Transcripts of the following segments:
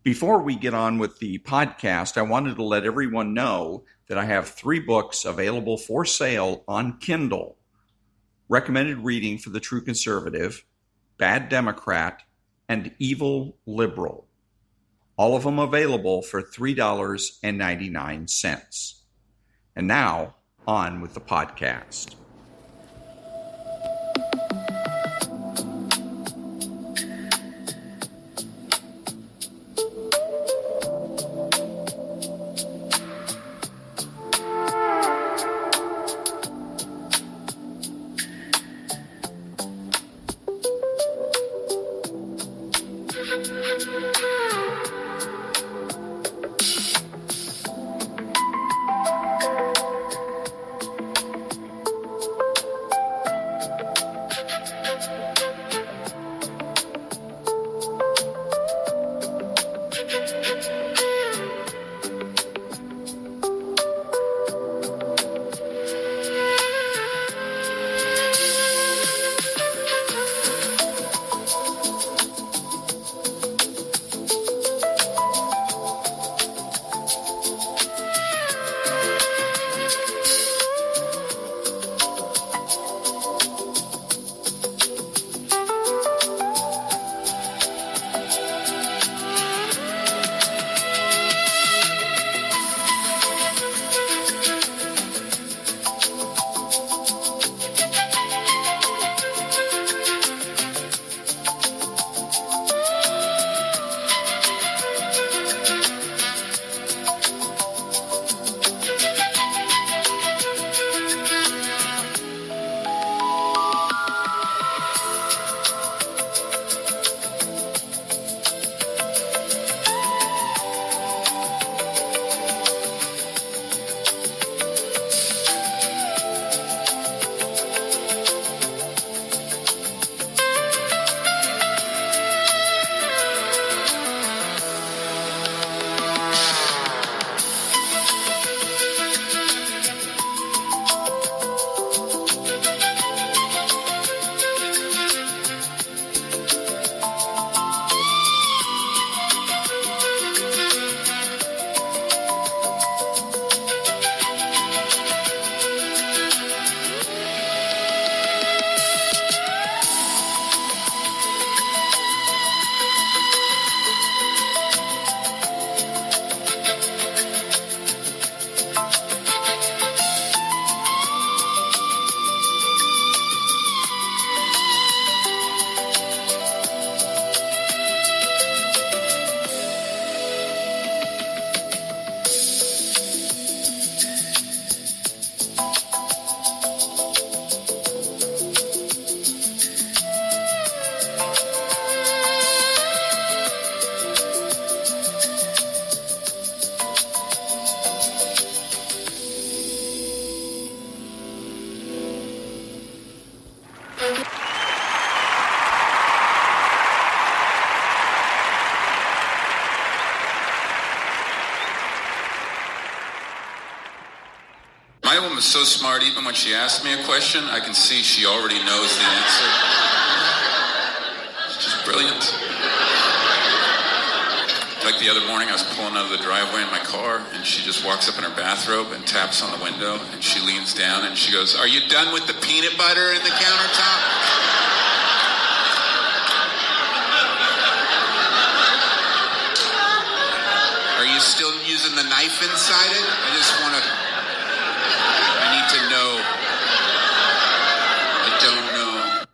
Before we get on with the podcast, I wanted to let everyone know that I have 3 books available for sale on Kindle. Recommended reading for the True Conservative, Bad Democrat, and Evil Liberal. All of them available for $3.99. And now, on with the podcast. My woman is so smart, even when she asks me a question, I can see she already knows the answer. It's just brilliant. Like the other morning, I was pulling out of the driveway in my car, and she just walks up in her bathrobe and taps on the window, and she leans down and she goes, "Are you done with the peanut butter in the countertop?" "Are you still using the knife inside it? I just want to... I need to know. I don't know."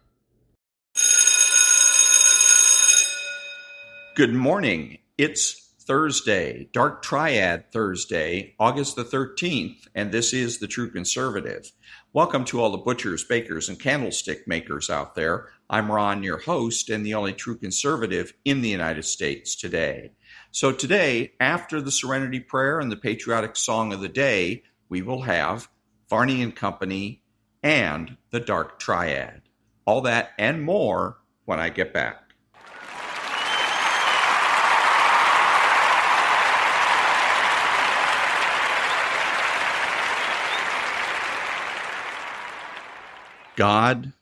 Good morning. It's Thursday, Dark Triad Thursday, August the 13th, and this is The True Conservative. Welcome to all the butchers, bakers, and candlestick makers out there. I'm Ron, your host, and the only true conservative in the United States today. So today, after the Serenity Prayer and the patriotic song of the day, we will have Varney and Company and the Dark Triad. All that and more when I get back. God,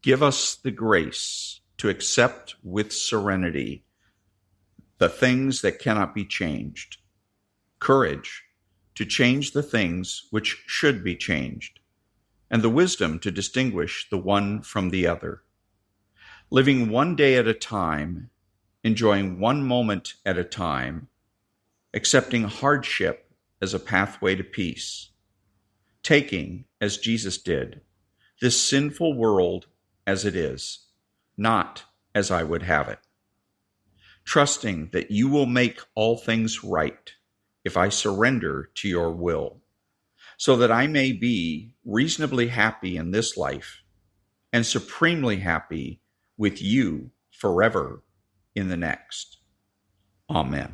give us the grace to accept with serenity the things that cannot be changed. Courage to change the things which should be changed, and the wisdom to distinguish the one from the other. Living one day at a time, enjoying one moment at a time, accepting hardship as a pathway to peace, taking, as Jesus did, this sinful world as it is, not as I would have it, trusting that you will make all things right if I surrender to your will, so that I may be reasonably happy in this life and supremely happy with you forever in the next. Amen.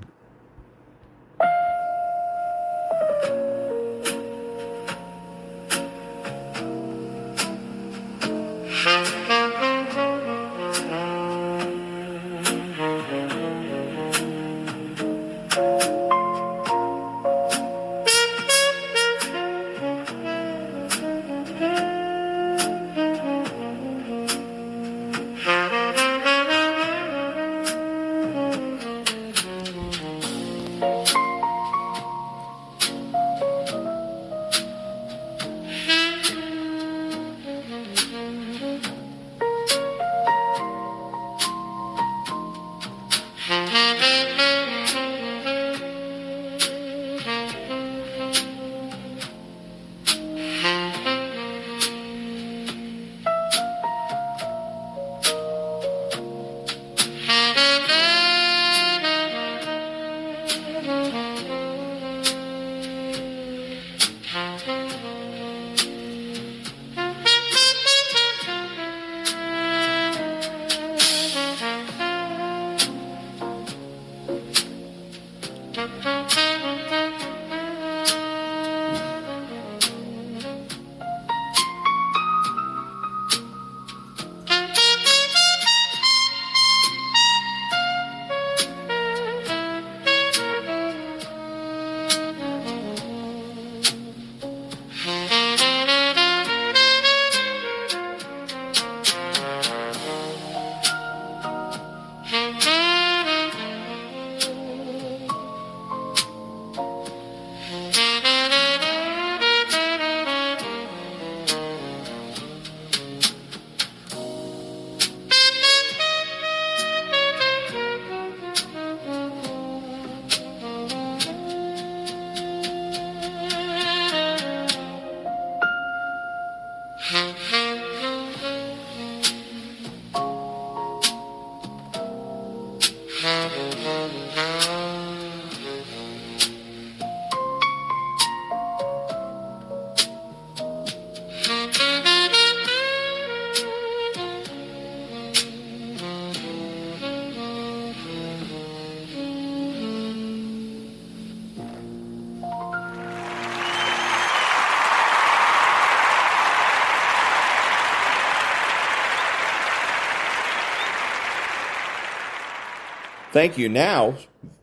Thank you. Now,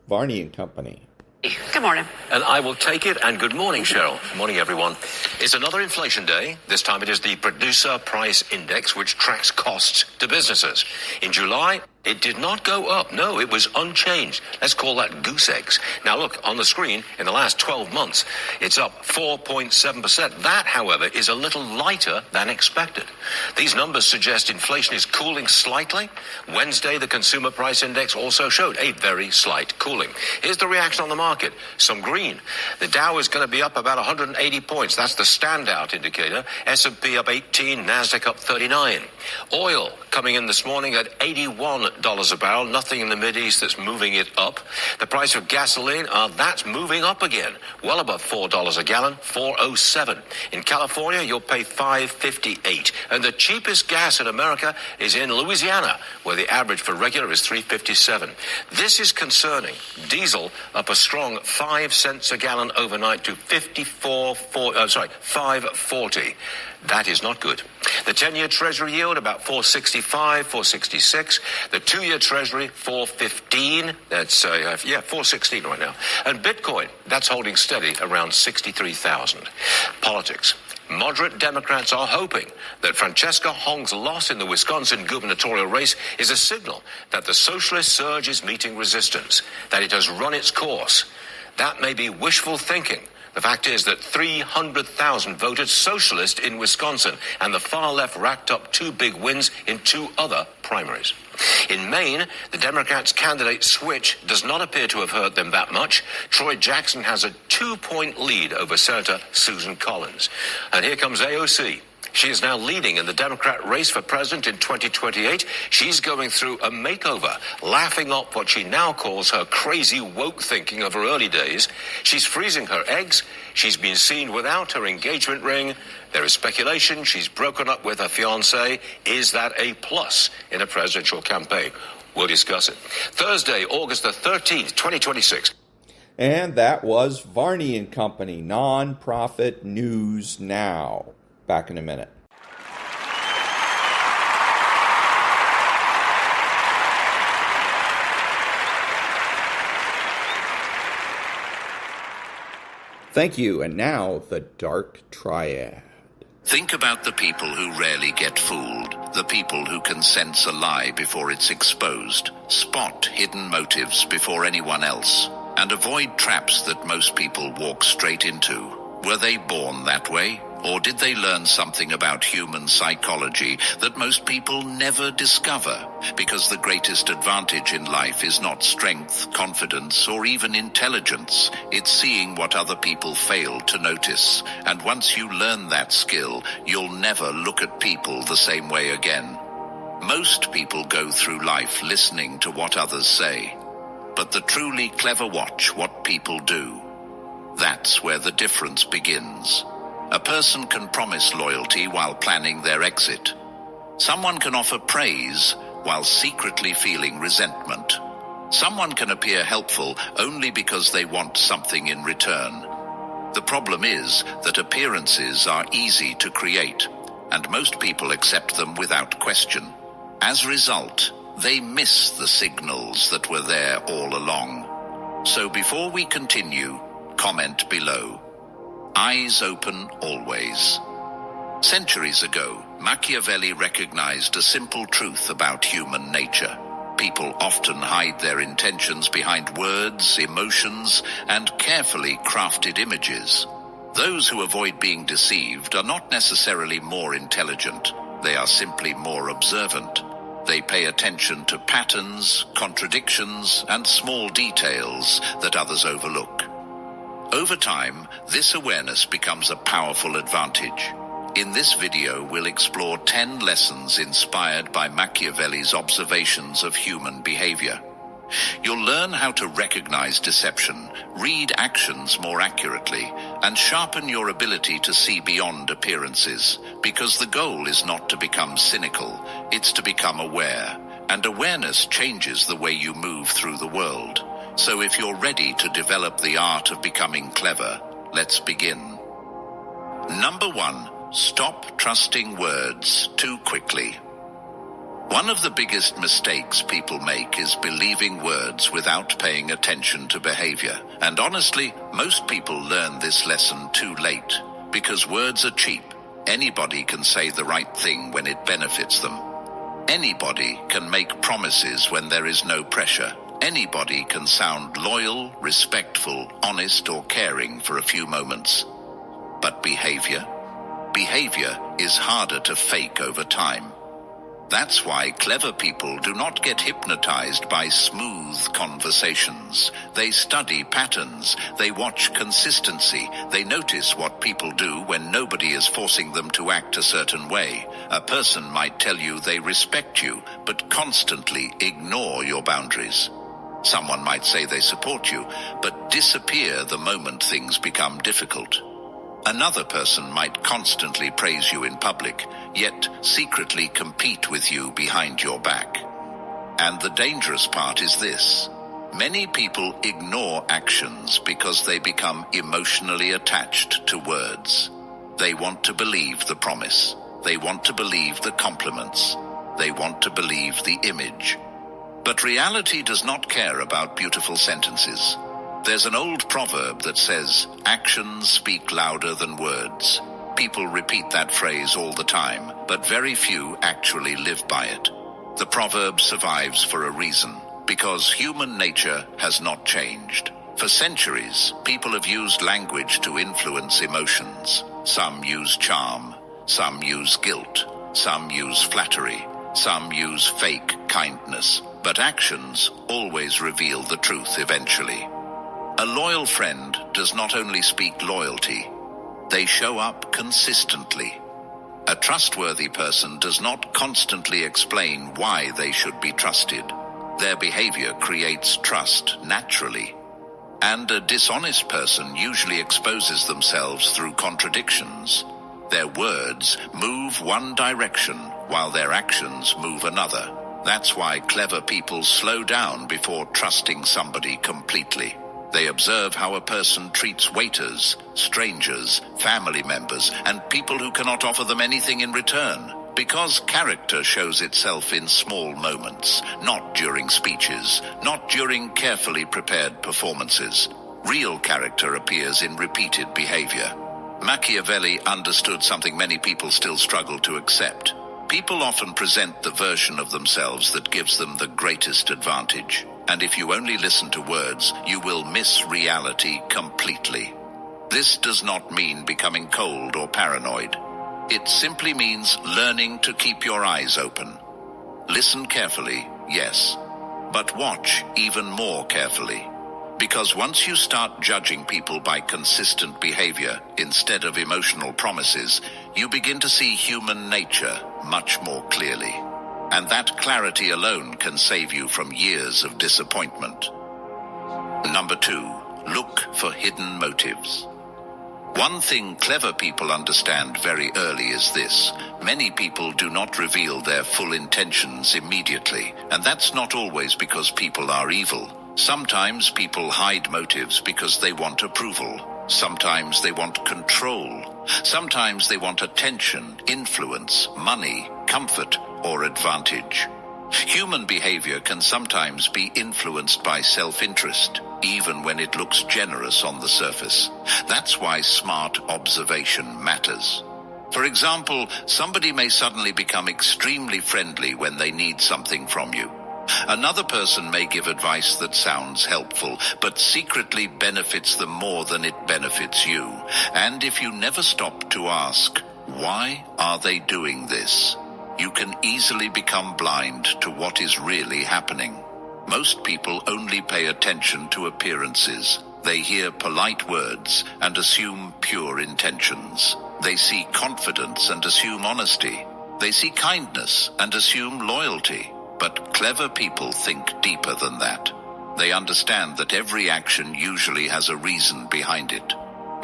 Varney and Company. Good morning. And I will take it, and good morning, Cheryl. Good morning, everyone. It's another inflation day. This time it is the Producer Price Index, which tracks costs to businesses. In July, it did not go up. No, it was unchanged. Let's call that goose eggs. Now, look, on the screen, in the last 12 months, it's up 4.7%. That, however, is a little lighter than expected. These numbers suggest inflation is cooling slightly. Wednesday, the Consumer Price Index also showed a very slight cooling. Here's the reaction on the market. Some green. The Dow is going to be up about 180 points. That's the standout indicator. S&P up 18, NASDAQ up 39. Oil coming in this morning at $81 a barrel. Nothing in the Mideast that's moving it up. The price of gasoline, that's moving up again. Well above $4 a gallon, $4.07. In California, you'll pay $5.58. And the cheapest gas in America is in Louisiana, where the average for regular is $3.57. This is concerning. Diesel up a strong 5 cents a gallon overnight to $5.40. That is not good. The 10-year Treasury yield about 4.65, 4.66. The 2-year Treasury 4.15. That's 4.16 right now. And Bitcoin, that's holding steady around 63,000. Politics. Moderate Democrats are hoping that Francesca Hong's loss in the Wisconsin gubernatorial race is a signal that the socialist surge is meeting resistance, that it has run its course. That may be wishful thinking. The fact is that 300,000 voted socialist in Wisconsin, and the far left racked up 2 big wins in 2 other primaries. In Maine, the Democrats' candidate switch does not appear to have hurt them that much. Troy Jackson has a 2-point lead over Senator Susan Collins. And here comes AOC. She is now leading in the Democrat race for president in 2028. She's going through a makeover, laughing up what she now calls her crazy woke thinking of her early days. She's freezing her eggs. She's been seen without her engagement ring. There is speculation she's broken up with her fiancé. Is that a plus in a presidential campaign? We'll discuss it. Thursday, August the 13th, 2026. And that was Varney and Company, Nonprofit News Now. Back in a minute. Thank you. And now, the Dark Triad. Think about the people who rarely get fooled, the people who can sense a lie before it's exposed, spot hidden motives before anyone else, and avoid traps that most people walk straight into. Were they born that way? Or did they learn something about human psychology that most people never discover? Because the greatest advantage in life is not strength, confidence, or even intelligence. It's seeing what other people fail to notice. And once you learn that skill, you'll never look at people the same way again. Most people go through life listening to what others say. But the truly clever watch what people do. That's where the difference begins. A person can promise loyalty while planning their exit. Someone can offer praise while secretly feeling resentment. Someone can appear helpful only because they want something in return. The problem is that appearances are easy to create, and most people accept them without question. As a result, they miss the signals that were there all along. So before we continue, comment below. Eyes open always. Centuries ago, Machiavelli recognized a simple truth about human nature. People often hide their intentions behind words, emotions, and carefully crafted images. Those who avoid being deceived are not necessarily more intelligent. They are simply more observant. They pay attention to patterns, contradictions, and small details that others overlook. Over time, this awareness becomes a powerful advantage. In this video, we'll explore 10 lessons inspired by Machiavelli's observations of human behavior. You'll learn how to recognize deception, read actions more accurately, and sharpen your ability to see beyond appearances, because the goal is not to become cynical, it's to become aware, and awareness changes the way you move through the world. So if you're ready to develop the art of becoming clever, let's begin. Number 1, stop trusting words too quickly. One of the biggest mistakes people make is believing words without paying attention to behavior. And honestly, most people learn this lesson too late, because words are cheap. Anybody can say the right thing when it benefits them. Anybody can make promises when there is no pressure. Anybody can sound loyal, respectful, honest, or caring for a few moments. But behavior is harder to fake over time. That's why clever people do not get hypnotized by smooth conversations. They study patterns, they watch consistency, they notice what people do when nobody is forcing them to act a certain way. A person might tell you they respect you, but constantly ignore your boundaries. Someone might say they support you, but disappear the moment things become difficult. Another person might constantly praise you in public, yet secretly compete with you behind your back. And the dangerous part is this. Many people ignore actions because they become emotionally attached to words. They want to believe the promise. They want to believe the compliments. They want to believe the image. But reality does not care about beautiful sentences. There's an old proverb that says, actions speak louder than words. People repeat that phrase all the time, but very few actually live by it. The proverb survives for a reason, because human nature has not changed. For centuries, people have used language to influence emotions. Some use charm, some use guilt, some use flattery, some use fake kindness, but actions always reveal the truth eventually. A loyal friend does not only speak loyalty, they show up consistently. A trustworthy person does not constantly explain why they should be trusted. Their behavior creates trust naturally. And a dishonest person usually exposes themselves through contradictions. Their words move one direction while their actions move another. That's why clever people slow down before trusting somebody completely. They observe how a person treats waiters, strangers, family members, and people who cannot offer them anything in return. Because character shows itself in small moments, not during speeches, not during carefully prepared performances. Real character appears in repeated behavior. Machiavelli understood something many people still struggle to accept. People often present the version of themselves that gives them the greatest advantage. And if you only listen to words, you will miss reality completely. This does not mean becoming cold or paranoid. It simply means learning to keep your eyes open. Listen carefully, yes, but watch even more carefully. Because once you start judging people by consistent behavior instead of emotional promises, you begin to see human nature much more clearly. And that clarity alone can save you from years of disappointment. Number 2, look for hidden motives. One thing clever people understand very early is this: many people do not reveal their full intentions immediately, and that's not always because people are evil. Sometimes people hide motives because they want approval. Sometimes they want control. Sometimes they want attention, influence, money, comfort, or advantage. Human behavior can sometimes be influenced by self-interest, even when it looks generous on the surface. That's why smart observation matters. For example, somebody may suddenly become extremely friendly when they need something from you. Another person may give advice that sounds helpful, but secretly benefits them more than it benefits you. And if you never stop to ask, why are they doing this? You can easily become blind to what is really happening. Most people only pay attention to appearances. They hear polite words and assume pure intentions. They see confidence and assume honesty. They see kindness and assume loyalty. But clever people think deeper than that. They understand that every action usually has a reason behind it.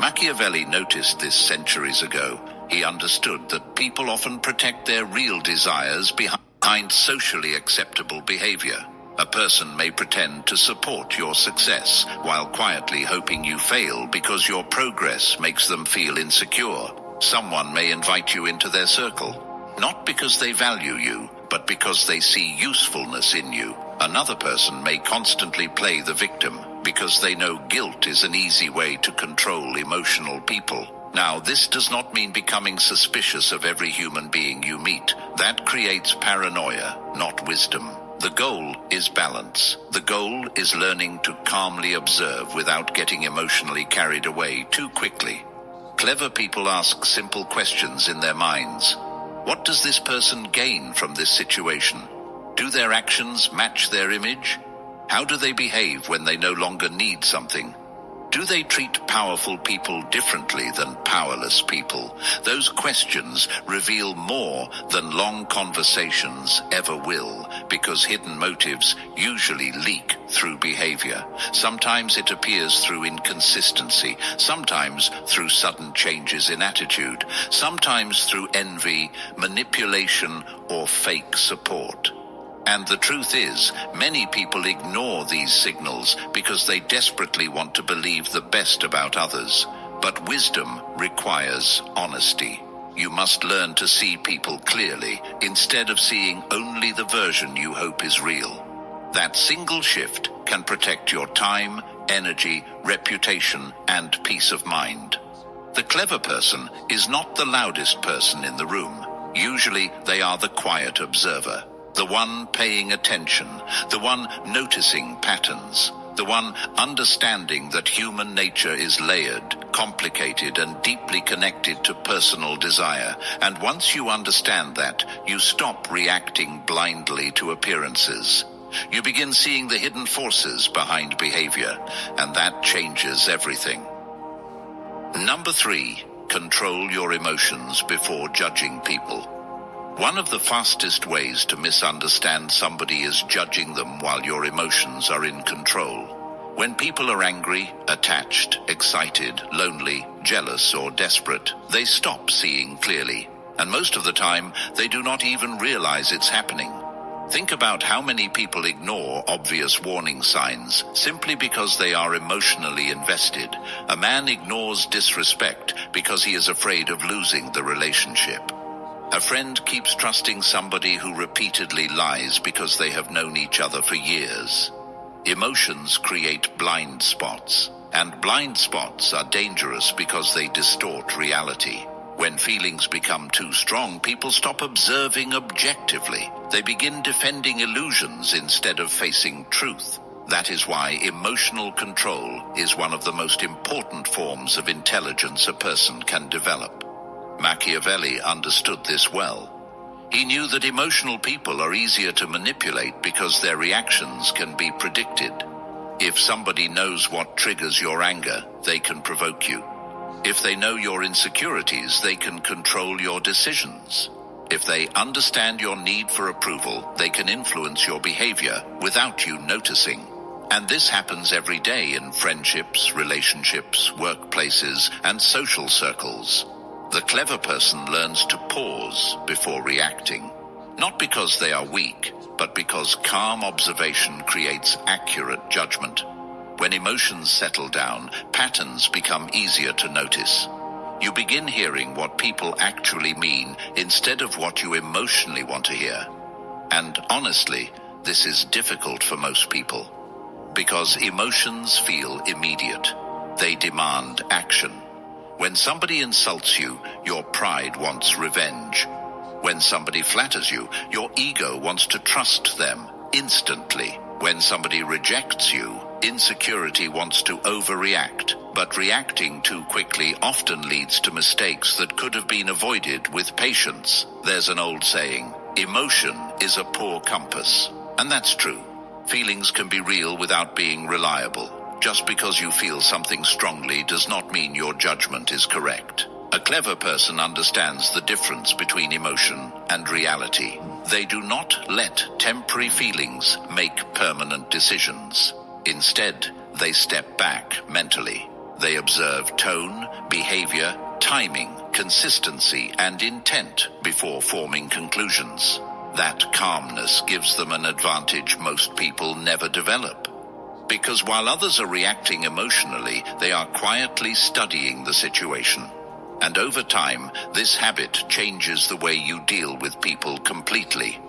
Machiavelli noticed this centuries ago. He understood that people often protect their real desires behind socially acceptable behavior. A person may pretend to support your success while quietly hoping you fail because your progress makes them feel insecure. Someone may invite you into their circle, not because they value you, but because they see usefulness in you. Another person may constantly play the victim because they know guilt is an easy way to control emotional people. Now, this does not mean becoming suspicious of every human being you meet. That creates paranoia, not wisdom. The goal is balance. The goal is learning to calmly observe without getting emotionally carried away too quickly. Clever people ask simple questions in their minds. What does this person gain from this situation? Do their actions match their image? How do they behave when they no longer need something? Do they treat powerful people differently than powerless people? Those questions reveal more than long conversations ever will, because hidden motives usually leak through behavior. Sometimes it appears through inconsistency, sometimes through sudden changes in attitude, sometimes through envy, manipulation, or fake support. And the truth is, many people ignore these signals because they desperately want to believe the best about others. But wisdom requires honesty. You must learn to see people clearly instead of seeing only the version you hope is real. That single shift can protect your time, energy, reputation, and peace of mind. The clever person is not the loudest person in the room. Usually they are the quiet observer, the one paying attention, the one noticing patterns, the one understanding that human nature is layered, complicated, and deeply connected to personal desire. And once you understand that, you stop reacting blindly to appearances. You begin seeing the hidden forces behind behavior, and that changes everything. Number 3, control your emotions before judging people. One of the fastest ways to misunderstand somebody is judging them while your emotions are in control. When people are angry, attached, excited, lonely, jealous, or desperate, they stop seeing clearly. And most of the time, they do not even realize it's happening. Think about how many people ignore obvious warning signs simply because they are emotionally invested. A man ignores disrespect because he is afraid of losing the relationship. A friend keeps trusting somebody who repeatedly lies because they have known each other for years. Emotions create blind spots, and blind spots are dangerous because they distort reality. When feelings become too strong, people stop observing objectively. They begin defending illusions instead of facing truth. That is why emotional control is one of the most important forms of intelligence a person can develop. Machiavelli understood this well. He knew that emotional people are easier to manipulate because their reactions can be predicted. If somebody knows what triggers your anger, they can provoke you. If they know your insecurities, they can control your decisions. If they understand your need for approval, they can influence your behavior without you noticing. And this happens every day in friendships, relationships, workplaces, and social circles. The clever person learns to pause before reacting, not because they are weak, but because calm observation creates accurate judgment. When emotions settle down, patterns become easier to notice. You begin hearing what people actually mean instead of what you emotionally want to hear. And honestly, this is difficult for most people, because emotions feel immediate. They demand action. When somebody insults you, your pride wants revenge. When somebody flatters you, your ego wants to trust them instantly. When somebody rejects you, insecurity wants to overreact. But reacting too quickly often leads to mistakes that could have been avoided with patience. There's an old saying, emotion is a poor compass. And that's true. Feelings can be real without being reliable. Just because you feel something strongly does not mean your judgment is correct. A clever person understands the difference between emotion and reality. They do not let temporary feelings make permanent decisions. Instead, they step back mentally. They observe tone, behavior, timing, consistency, and intent before forming conclusions. That calmness gives them an advantage most people never develop. Because while others are reacting emotionally, they are quietly studying the situation. And over time, this habit changes the way you deal with people completely.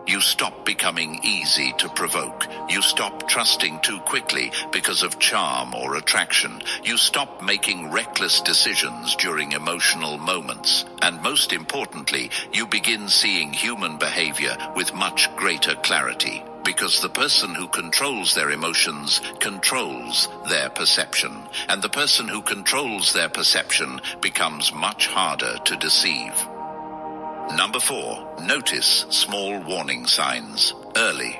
You stop becoming easy to provoke. You stop trusting too quickly because of charm or attraction. You stop making reckless decisions during emotional moments. And most importantly, you begin seeing human behavior with much greater clarity. Because the person who controls their emotions controls their perception. And the person who controls their perception becomes much harder to deceive. Number 4, notice small warning signs early.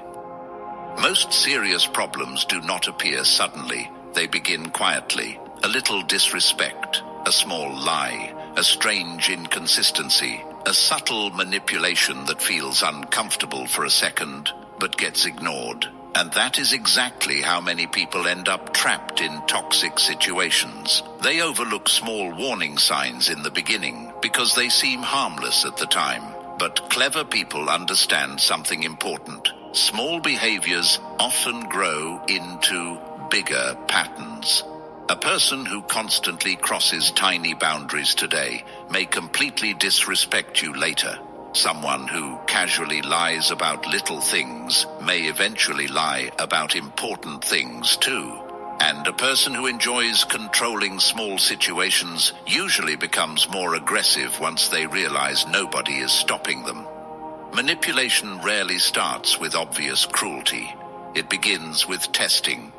Most serious problems do not appear suddenly. They begin quietly. A little disrespect, a small lie, a strange inconsistency, a subtle manipulation that feels uncomfortable for a second, but gets ignored. And that is exactly how many people end up trapped in toxic situations. They overlook small warning signs in the beginning because they seem harmless at the time. But clever people understand something important. Small behaviors often grow into bigger patterns. A person who constantly crosses tiny boundaries today may completely disrespect you later. Someone who casually lies about little things may eventually lie about important things too. And hand, a person who enjoys controlling small situations usually becomes more aggressive once they realize nobody is stopping them. Manipulation rarely starts with obvious cruelty. It begins with testing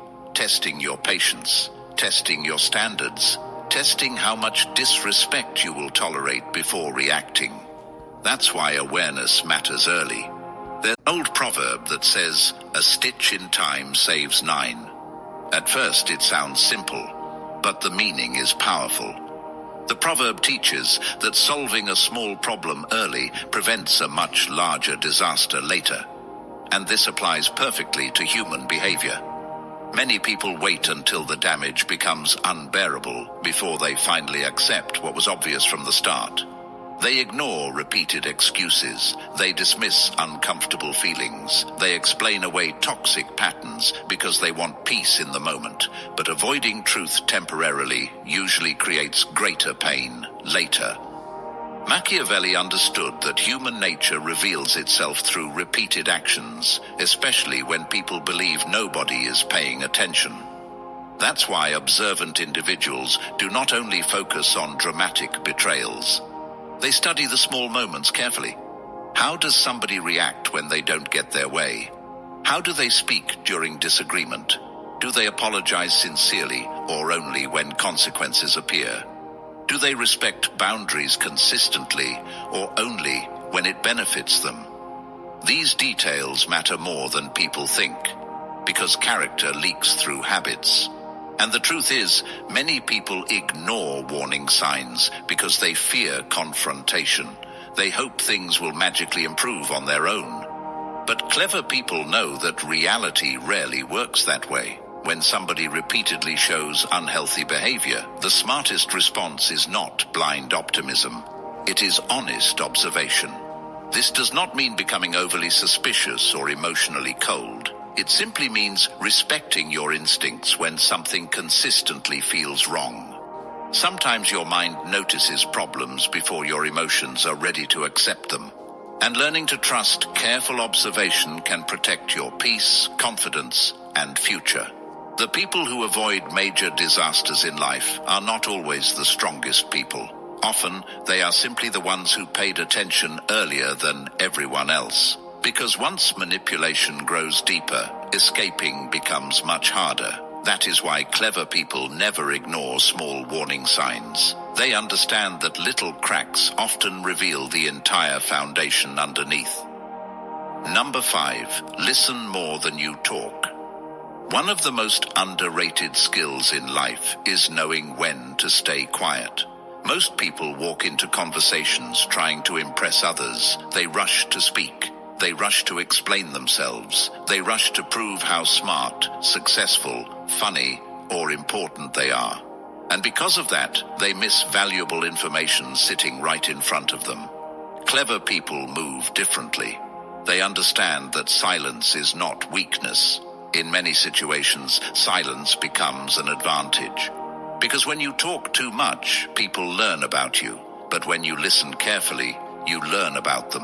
your patience, testing your standards, testing how much disrespect you will tolerate before reacting. That's why awareness matters early. There's an old proverb that says, "A stitch in time saves 9." At first it sounds simple, but the meaning is powerful. The proverb teaches that solving a small problem early prevents a much larger disaster later. And this applies perfectly to human behavior. Many people wait until the damage becomes unbearable before they finally accept what was obvious from the start. They ignore repeated excuses. They dismiss uncomfortable feelings. They explain away toxic patterns because they want peace in the moment. But avoiding truth temporarily usually creates greater pain later. Machiavelli understood that human nature reveals itself through repeated actions, especially when people believe nobody is paying attention. That's why observant individuals do not only focus on dramatic betrayals. They study the small moments carefully. How does somebody react when they don't get their way? How do they speak during disagreement? Do they apologize sincerely or only when consequences appear? Do they respect boundaries consistently or only when it benefits them? These details matter more than people think, because character leaks through habits. And the truth is, many people ignore warning signs because they fear confrontation. They hope things will magically improve on their own. But clever people know that reality rarely works that way. When somebody repeatedly shows unhealthy behavior, the smartest response is not blind optimism. It is honest observation. This does not mean becoming overly suspicious or emotionally cold. It simply means respecting your instincts when something consistently feels wrong. Sometimes your mind notices problems before your emotions are ready to accept them. And learning to trust careful observation can protect your peace, confidence, and future. The people who avoid major disasters in life are not always the strongest people. Often, they are simply the ones who paid attention earlier than everyone else. Because once manipulation grows deeper, escaping becomes much harder. That is why clever people never ignore small warning signs. They understand that little cracks often reveal the entire foundation underneath. Number 5, listen more than you talk. One of the most underrated skills in life is knowing when to stay quiet. Most people walk into conversations trying to impress others. They rush to speak. They rush to explain themselves. They rush to prove how smart, successful, funny, or important they are. And because of that, they miss valuable information sitting right in front of them. Clever people move differently. They understand that silence is not weakness. In many situations, silence becomes an advantage. Because when you talk too much, people learn about you. But when you listen carefully, you learn about them.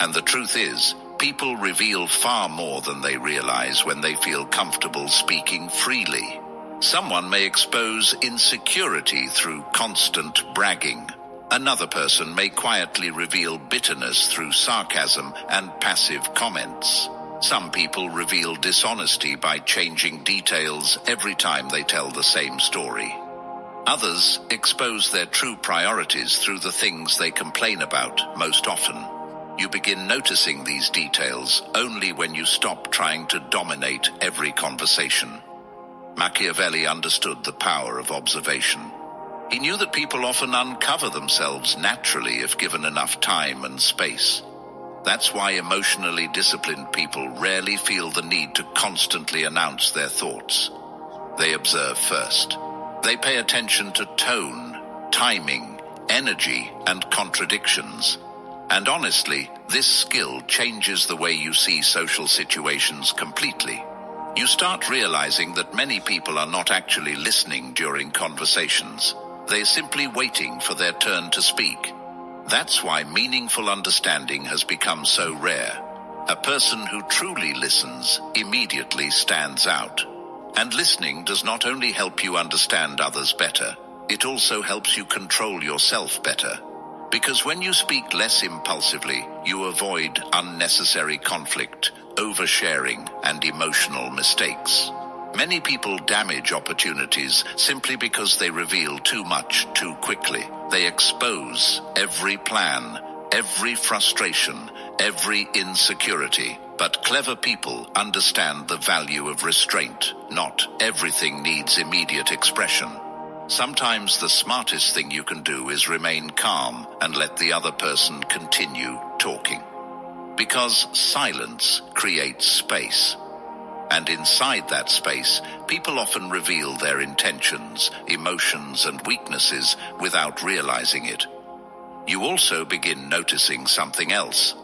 And the truth is, people reveal far more than they realize when they feel comfortable speaking freely. Someone may expose insecurity through constant bragging. Another person may quietly reveal bitterness through sarcasm and passive comments. Some people reveal dishonesty by changing details every time they tell the same story. Others expose their true priorities through the things they complain about most often. You begin noticing these details only when you stop trying to dominate every conversation. Machiavelli understood the power of observation. He knew that people often uncover themselves naturally if given enough time and space. That's why emotionally disciplined people rarely feel the need to constantly announce their thoughts. They observe first. They pay attention to tone, timing, energy, and contradictions. And honestly, this skill changes the way you see social situations completely. You start realizing that many people are not actually listening during conversations. They're simply waiting for their turn to speak. That's why meaningful understanding has become so rare. A person who truly listens immediately stands out. And listening does not only help you understand others better, it also helps you control yourself better. Because when you speak less impulsively, you avoid unnecessary conflict, oversharing, and emotional mistakes. Many people damage opportunities simply because they reveal too much too quickly. They expose every plan, every frustration, every insecurity. But clever people understand the value of restraint. Not everything needs immediate expression. Sometimes the smartest thing you can do is remain calm and let the other person continue talking. Because silence creates space. And inside that space, people often reveal their intentions, emotions, and weaknesses without realizing it. You also begin noticing something else.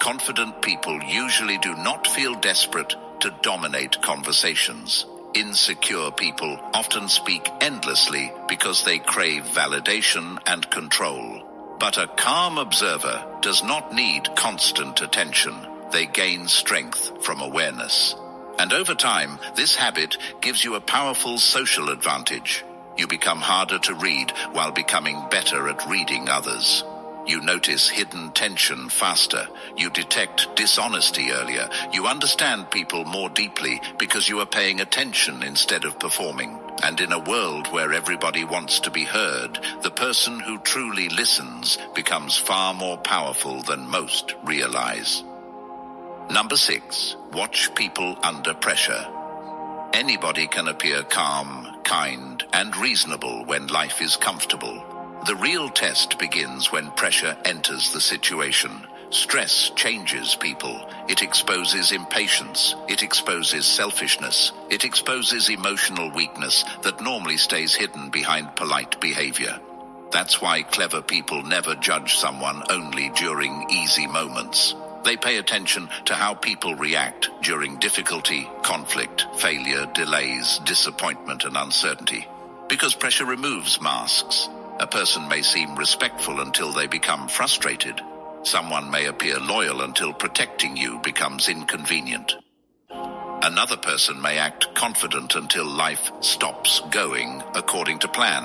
Confident people usually do not feel desperate to dominate conversations. Insecure people often speak endlessly because they crave validation and control. But a calm observer does not need constant attention. They gain strength from awareness. And over time, this habit gives you a powerful social advantage. You become harder to read while becoming better at reading others. You notice hidden tension faster. You detect dishonesty earlier. You understand people more deeply because you are paying attention instead of performing. And in a world where everybody wants to be heard, the person who truly listens becomes far more powerful than most realize. Number 6, watch people under pressure. Anybody can appear calm, kind, and reasonable when life is comfortable. The real test begins when pressure enters the situation. Stress changes people. It exposes impatience. It exposes selfishness. It exposes emotional weakness that normally stays hidden behind polite behavior. That's why clever people never judge someone only during easy moments. They pay attention to how people react during difficulty, conflict, failure, delays, disappointment, and uncertainty. Because pressure removes masks. A person may seem respectful until they become frustrated. Someone may appear loyal until protecting you becomes inconvenient. Another person may act confident until life stops going according to plan.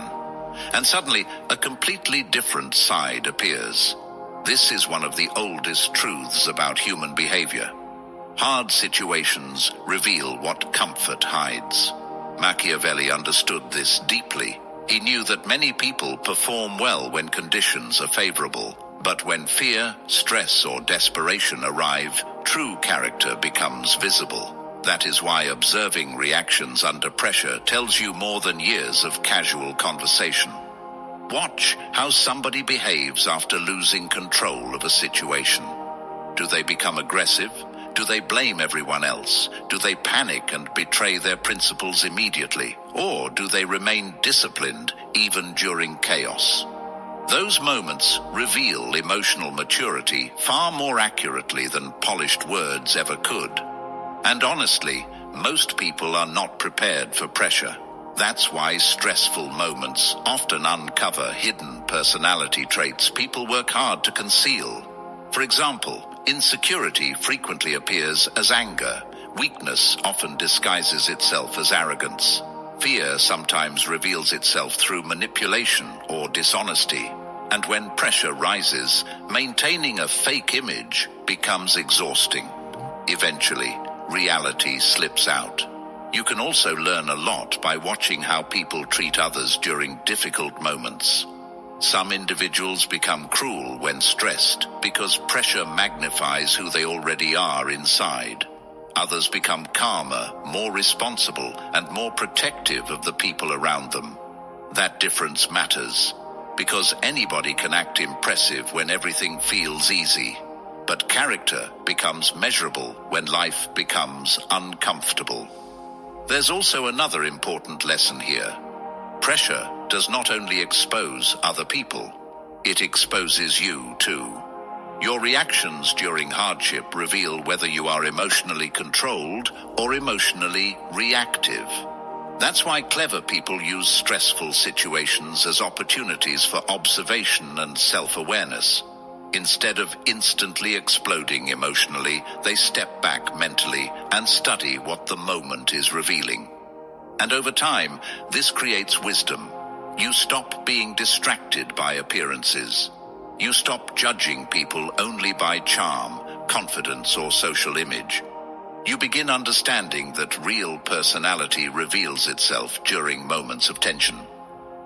And suddenly, a completely different side appears. This is one of the oldest truths about human behavior. Hard situations reveal what comfort hides. Machiavelli understood this deeply. He knew that many people perform well when conditions are favorable, but when fear, stress, or desperation arrive, true character becomes visible. That is why observing reactions under pressure tells you more than years of casual conversation. Watch how somebody behaves after losing control of a situation. Do they become aggressive? Do they blame everyone else? Do they panic and betray their principles immediately? Or do they remain disciplined even during chaos? Those moments reveal emotional maturity far more accurately than polished words ever could. And honestly, most people are not prepared for pressure. That's why stressful moments often uncover hidden personality traits people work hard to conceal. For example, insecurity frequently appears as anger. Weakness often disguises itself as arrogance. Fear sometimes reveals itself through manipulation or dishonesty. And when pressure rises, maintaining a fake image becomes exhausting. Eventually, reality slips out. You can also learn a lot by watching how people treat others during difficult moments. Some individuals become cruel when stressed because pressure magnifies who they already are inside. Others become calmer, more responsible, and more protective of the people around them. That difference matters, because anybody can act impressive when everything feels easy. But character becomes measurable when life becomes uncomfortable. There's also another important lesson here. Pressure does not only expose other people, it exposes you too. Your reactions during hardship reveal whether you are emotionally controlled or emotionally reactive. That's why clever people use stressful situations as opportunities for observation and self-awareness. Instead of instantly exploding emotionally, they step back mentally and study what the moment is revealing. And over time, this creates wisdom. You stop being distracted by appearances. You stop judging people only by charm, confidence, or social image. You begin understanding that real personality reveals itself during moments of tension.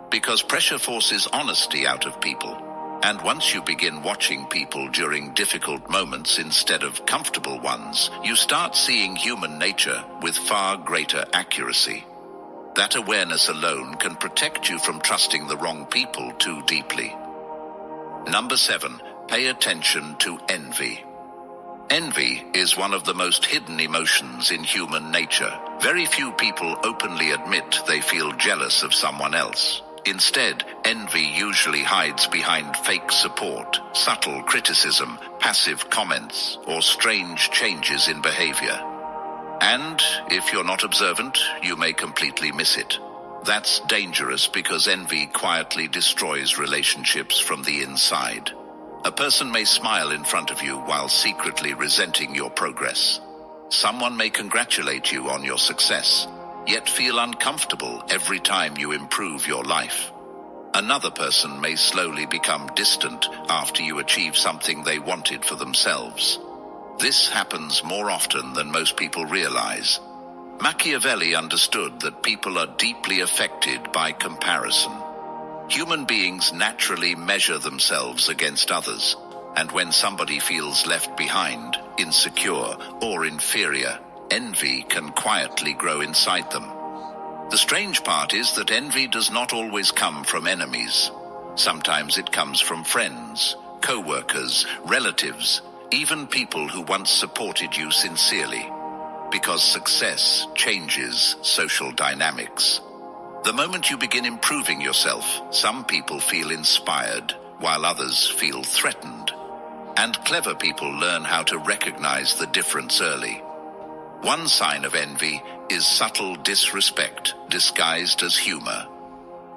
Because pressure forces honesty out of people. And once you begin watching people during difficult moments instead of comfortable ones, you start seeing human nature with far greater accuracy. That awareness alone can protect you from trusting the wrong people too deeply. Number 7, pay attention to envy. Envy is one of the most hidden emotions in human nature. Very few people openly admit they feel jealous of someone else. Instead, envy usually hides behind fake support, subtle criticism, passive comments, or strange changes in behavior. And if you're not observant, you may completely miss it. That's dangerous because envy quietly destroys relationships from the inside. A person may smile in front of you while secretly resenting your progress. Someone may congratulate you on your success, yet feel uncomfortable every time you improve your life. Another person may slowly become distant after you achieve something they wanted for themselves. This happens more often than most people realize. Machiavelli understood that people are deeply affected by comparison. Human beings naturally measure themselves against others, and when somebody feels left behind, insecure, or inferior, envy can quietly grow inside them. The strange part is that envy does not always come from enemies. Sometimes it comes from friends, co-workers, relatives, even people who once supported you sincerely, because success changes social dynamics. The moment you begin improving yourself, some people feel inspired, while others feel threatened. And clever people learn how to recognize the difference early. One sign of envy is subtle disrespect, disguised as humor.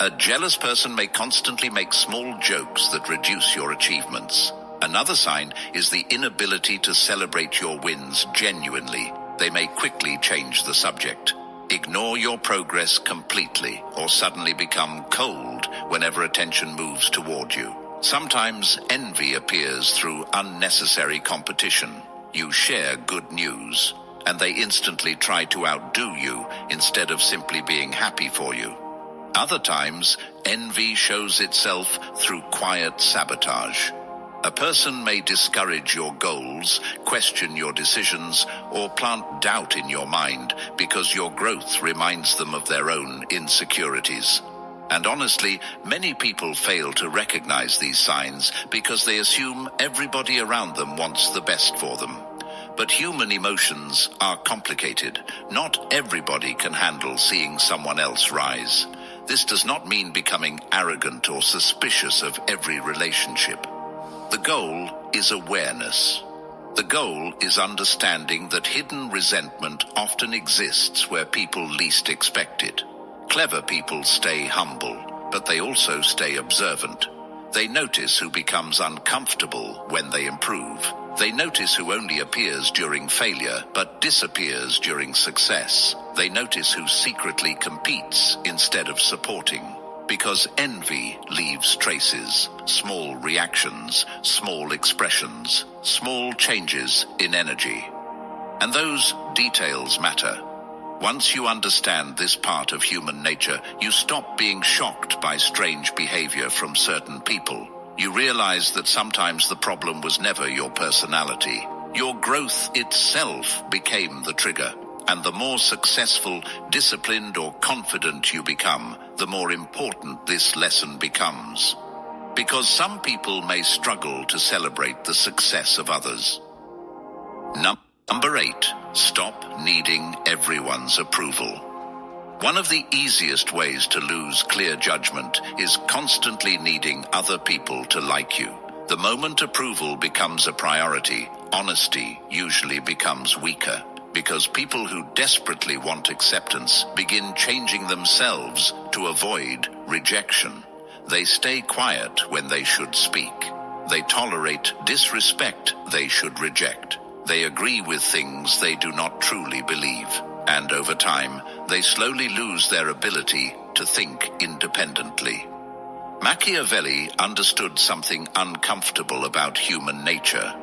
A jealous person may constantly make small jokes that reduce your achievements. Another sign is the inability to celebrate your wins genuinely. They may quickly change the subject, ignore your progress completely, or suddenly become cold whenever attention moves toward you. Sometimes envy appears through unnecessary competition. You share good news, and they instantly try to outdo you instead of simply being happy for you. Other times, envy shows itself through quiet sabotage. A person may discourage your goals, question your decisions, or plant doubt in your mind because your growth reminds them of their own insecurities. And honestly, many people fail to recognize these signs because they assume everybody around them wants the best for them. But human emotions are complicated. Not everybody can handle seeing someone else rise. This does not mean becoming arrogant or suspicious of every relationship. The goal is awareness. The goal is understanding that hidden resentment often exists where people least expect it. Clever people stay humble, but they also stay observant. They notice who becomes uncomfortable when they improve. They notice who only appears during failure but disappears during success. They notice who secretly competes instead of supporting. Because envy leaves traces, small reactions, small expressions, small changes in energy. And those details matter. Once you understand this part of human nature, you stop being shocked by strange behavior from certain people. You realize that sometimes the problem was never your personality. Your growth itself became the trigger. And the more successful, disciplined, or confident you become, the more important this lesson becomes. Because some people may struggle to celebrate the success of others. Number 8, stop needing everyone's approval. One of the easiest ways to lose clear judgment is constantly needing other people to like you. The moment approval becomes a priority, honesty usually becomes weaker. Because people who desperately want acceptance begin changing themselves to avoid rejection. They stay quiet when they should speak. They tolerate disrespect they should reject. They agree with things they do not truly believe. and over time, they slowly lose their ability to think independently. Machiavelli understood something uncomfortable about human nature.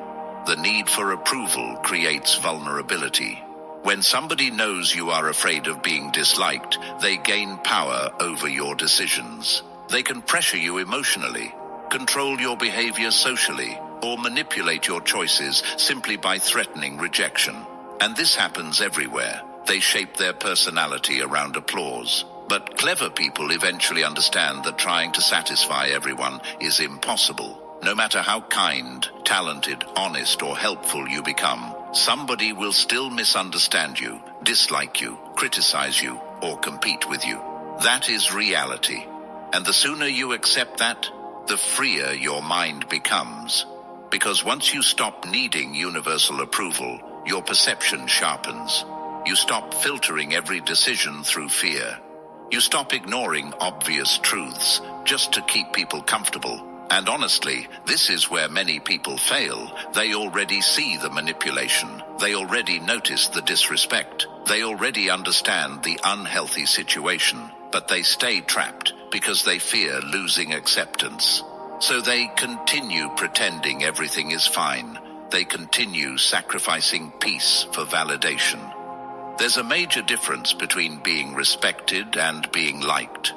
The need for approval creates vulnerability. When somebody knows you are afraid of being disliked, they gain power over your decisions. They can pressure you emotionally, control your behavior socially, or manipulate your choices simply by threatening rejection. And this happens everywhere. They shape their personality around applause. But clever people eventually understand that trying to satisfy everyone is impossible. No matter how kind, talented, honest, or helpful you become, somebody will still misunderstand you, dislike you, criticize you, or compete with you. That is reality. And the sooner you accept that, the freer your mind becomes. Because once you stop needing universal approval, your perception sharpens. You stop filtering every decision through fear. You stop ignoring obvious truths just to keep people comfortable. And honestly, this is where many people fail. They already see the manipulation. They already notice the disrespect. They already understand the unhealthy situation. But they stay trapped because they fear losing acceptance. So they continue pretending everything is fine. They continue sacrificing peace for validation. There's a major difference between being respected and being liked.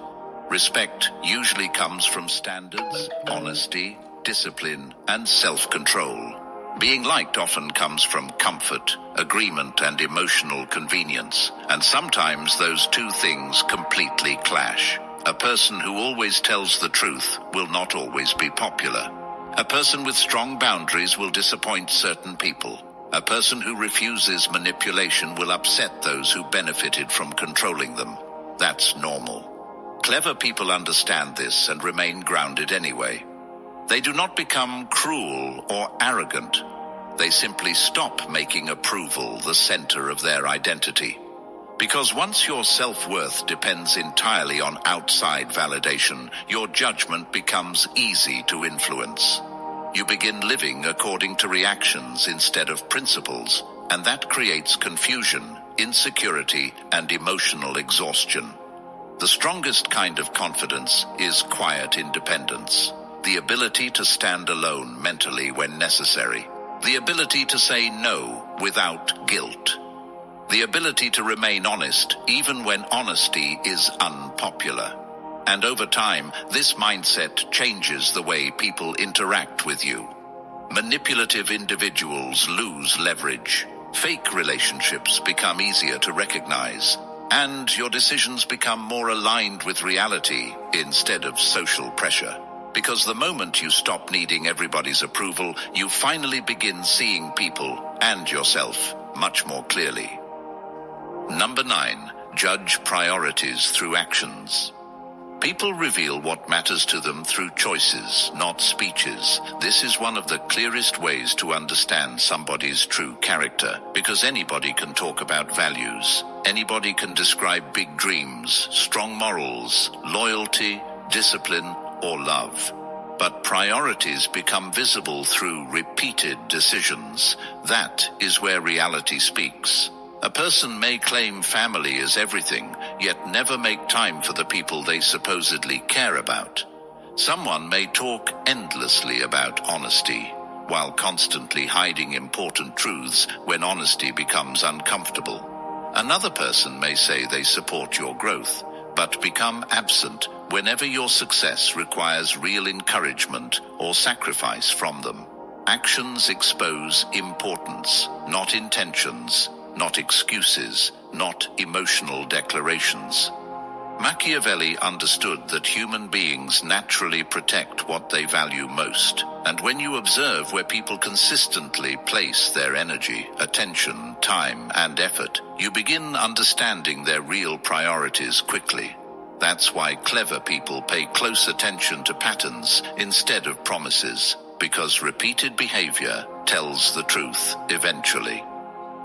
Respect usually comes from standards, honesty, discipline, and self-control. Being liked often comes from comfort, agreement, and emotional convenience. And sometimes those two things completely clash. A person who always tells the truth will not always be popular. A person with strong boundaries will disappoint certain people. A person who refuses manipulation will upset those who benefited from controlling them. That's normal. Clever people understand this and remain grounded anyway. They do not become cruel or arrogant. They simply stop making approval the center of their identity. Because once your self-worth depends entirely on outside validation, your judgment becomes easy to influence. You begin living according to reactions instead of principles, and that creates confusion, insecurity, and emotional exhaustion. The strongest kind of confidence is quiet independence, the ability to stand alone mentally when necessary, the ability to say no without guilt, the ability to remain honest even when honesty is unpopular. And over time, this mindset changes the way people interact with you. Manipulative individuals lose leverage. Fake relationships become easier to recognize. And your decisions become more aligned with reality instead of social pressure. Because the moment you stop needing everybody's approval, you finally begin seeing people and yourself much more clearly. Number 9, judge priorities through actions. People reveal what matters to them through choices, not speeches. This is one of the clearest ways to understand somebody's true character, because anybody can talk about values. Anybody can describe big dreams, strong morals, loyalty, discipline, or love. But priorities become visible through repeated decisions. That is where reality speaks. A person may claim family is everything, yet never make time for the people they supposedly care about. Someone may talk endlessly about honesty, while constantly hiding important truths when honesty becomes uncomfortable. Another person may say they support your growth, but become absent whenever your success requires real encouragement or sacrifice from them. Actions expose importance, not intentions. Not excuses, not emotional declarations. Machiavelli understood that human beings naturally protect what they value most. And when you observe where people consistently place their energy, attention, time, and effort, you begin understanding their real priorities quickly. That's why clever people pay close attention to patterns instead of promises, because repeated behavior tells the truth eventually.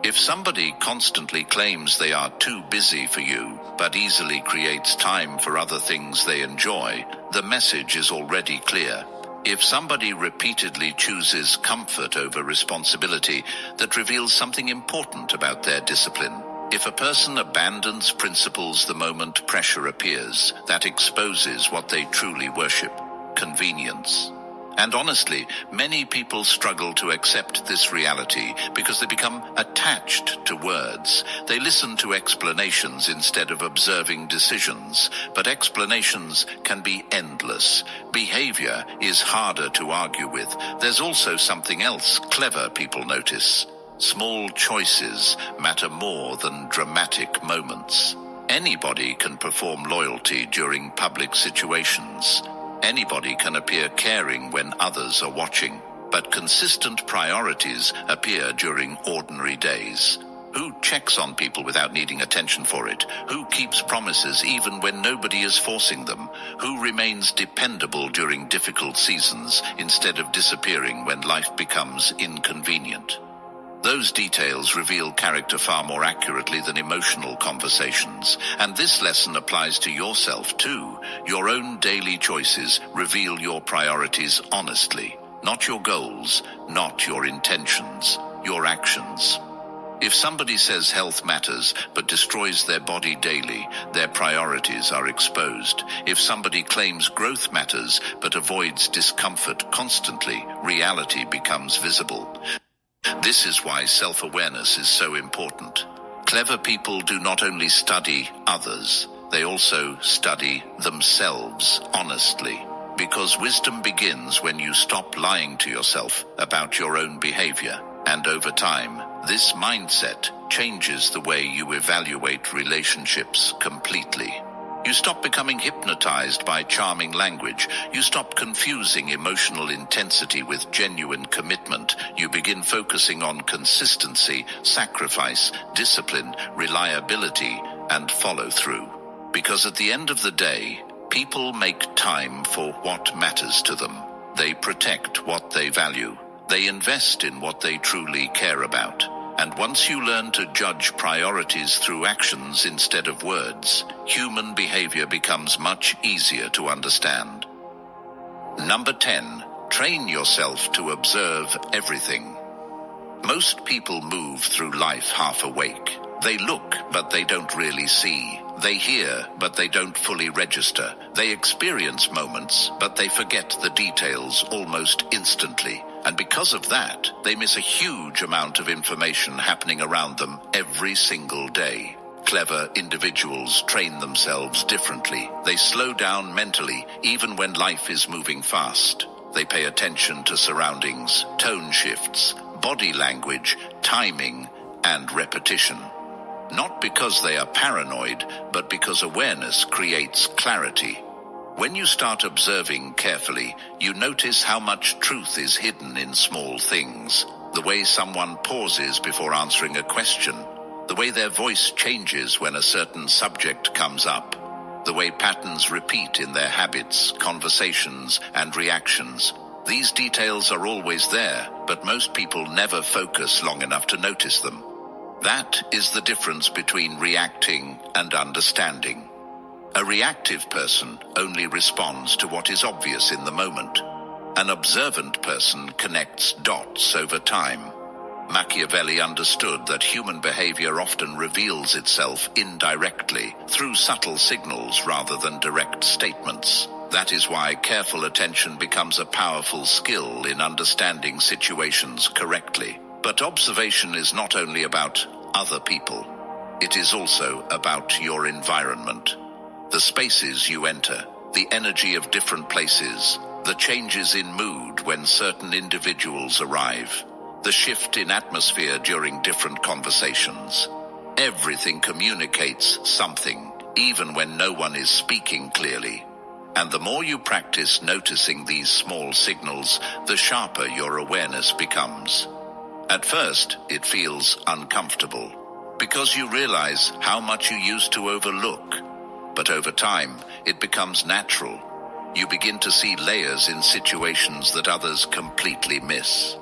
If somebody constantly claims they are too busy for you, but easily creates time for other things they enjoy, the message is already clear. If somebody repeatedly chooses comfort over responsibility, that reveals something important about their discipline. If a person abandons principles the moment pressure appears, that exposes what they truly worship: convenience. And honestly, many people struggle to accept this reality because they become attached to words. They listen to explanations instead of observing decisions, but explanations can be endless. Behavior is harder to argue with. There's also something else clever people notice. Small choices matter more than dramatic moments. Anybody can perform loyalty during public situations. Anybody can appear caring when others are watching, but consistent priorities appear during ordinary days. Who checks on people without needing attention for it? Who keeps promises even when nobody is forcing them? Who remains dependable during difficult seasons instead of disappearing when life becomes inconvenient? Those details reveal character far more accurately than emotional conversations, and this lesson applies to yourself too. Your own daily choices reveal your priorities honestly, not your goals, not your intentions, your actions. If somebody says health matters but destroys their body daily, their priorities are exposed. If somebody claims growth matters but avoids discomfort constantly, reality becomes visible. This is why self-awareness is so important. Clever people do not only study others, they also study themselves honestly. Because wisdom begins when you stop lying to yourself about your own behavior. And over time, this mindset changes the way you evaluate relationships completely. You stop becoming hypnotized by charming language. You stop confusing emotional intensity with genuine commitment. You begin focusing on consistency, sacrifice, discipline, reliability, and follow-through. Because at the end of the day, people make time for what matters to them. They protect what they value. They invest in what they truly care about. And once you learn to judge priorities through actions instead of words, human behavior becomes much easier to understand. Number 10, train yourself to observe everything. Most people move through life half awake. They look, but they don't really see. They hear, but they don't fully register. They experience moments, but they forget the details almost instantly. And because of that, they miss a huge amount of information happening around them every single day. Clever individuals train themselves differently. They slow down mentally, even when life is moving fast. They pay attention to surroundings, tone shifts, body language, timing, and repetition. Not because they are paranoid, but because awareness creates clarity. When you start observing carefully, you notice how much truth is hidden in small things. The way someone pauses before answering a question. The way their voice changes when a certain subject comes up. The way patterns repeat in their habits, conversations, and reactions. These details are always there, but most people never focus long enough to notice them. That is the difference between reacting and understanding. A reactive person only responds to what is obvious in the moment. An observant person connects dots over time. Machiavelli understood that human behavior often reveals itself indirectly through subtle signals rather than direct statements. That is why careful attention becomes a powerful skill in understanding situations correctly. But observation is not only about other people. It is also about your environment. The spaces you enter, the energy of different places, the changes in mood when certain individuals arrive, the shift in atmosphere during different conversations. Everything communicates something, even when no one is speaking clearly. And the more you practice noticing these small signals, the sharper your awareness becomes. At first, it feels uncomfortable, because you realize how much you used to overlook. But over time, it becomes natural. You begin to see layers in situations that others completely miss.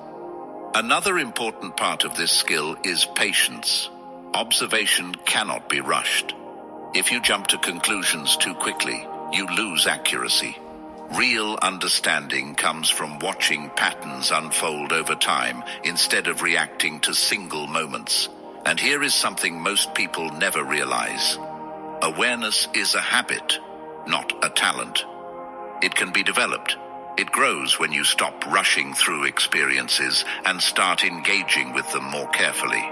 Another important part of this skill is patience. Observation cannot be rushed. If you jump to conclusions too quickly, you lose accuracy. Real understanding comes from watching patterns unfold over time instead of reacting to single moments. And here is something most people never realize. Awareness is a habit, not a talent. It can be developed. It grows when you stop rushing through experiences and start engaging with them more carefully.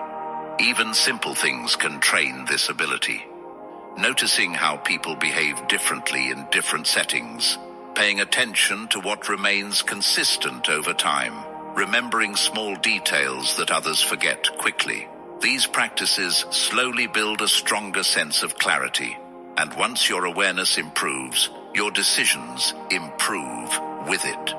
Even simple things can train this ability. Noticing how people behave differently in different settings, paying attention to what remains consistent over time, remembering small details that others forget quickly. These practices slowly build a stronger sense of clarity, and once your awareness improves, your decisions improve with it.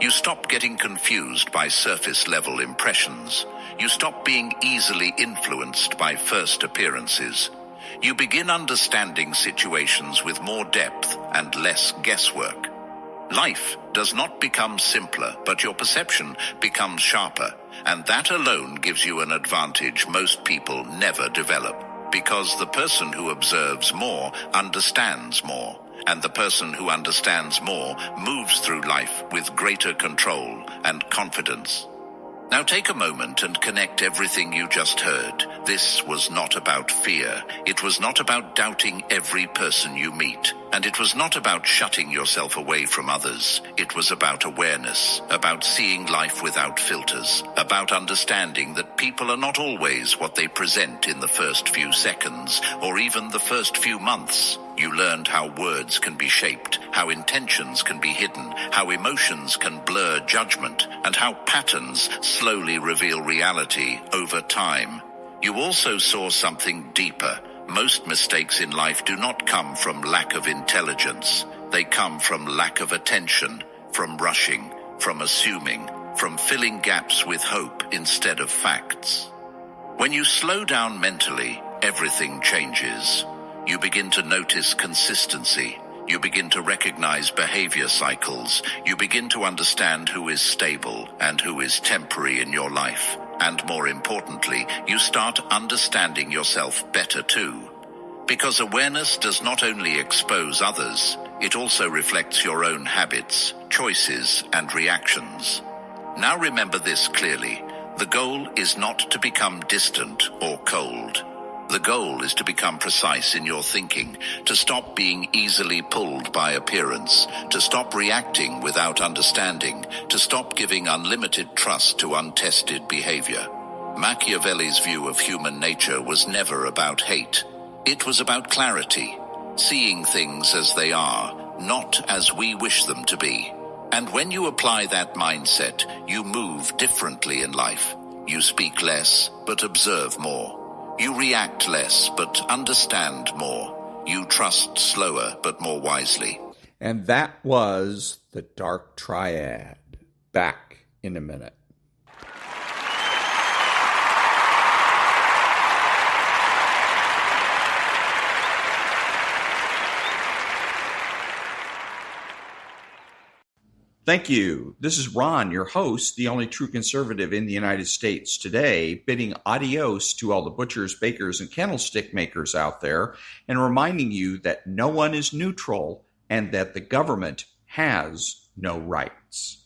You stop getting confused by surface-level impressions. You stop being easily influenced by first appearances. You begin understanding situations with more depth and less guesswork. Life does not become simpler, but your perception becomes sharper, and that alone gives you an advantage most people never develop, because the person who observes more understands more, and the person who understands more moves through life with greater control and confidence. Now take a moment and connect everything you just heard. This was not about fear. It was not about doubting every person you meet. And it was not about shutting yourself away from others. It was about awareness, about seeing life without filters, about understanding that people are not always what they present in the first few seconds, or even the first few months. You learned how words can be shaped, how intentions can be hidden, how emotions can blur judgment, and how patterns slowly reveal reality over time. You also saw something deeper. Most mistakes in life do not come from lack of intelligence. They come from lack of attention, from rushing, from assuming, from filling gaps with hope instead of facts. When you slow down mentally, everything changes. You begin to notice consistency. You begin to recognize behavior cycles. You begin to understand who is stable and who is temporary in your life. And more importantly, you start understanding yourself better too. Because awareness does not only expose others, it also reflects your own habits, choices, and reactions. Now remember this clearly. The goal is not to become distant or cold. The goal is to become precise in your thinking, to stop being easily pulled by appearance, to stop reacting without understanding, to stop giving unlimited trust to untested behavior. Machiavelli's view of human nature was never about hate. It was about clarity, seeing things as they are, not as we wish them to be. And when you apply that mindset, you move differently in life. You speak less, but observe more. You react less, but understand more. You trust slower, but more wisely. And that was the Dark Triad. Back in a minute. Thank you. This is Ron, your host, the only true conservative in the United States today, bidding adios to all the butchers, bakers, and candlestick makers out there, and reminding you that no one is neutral and that the government has no rights.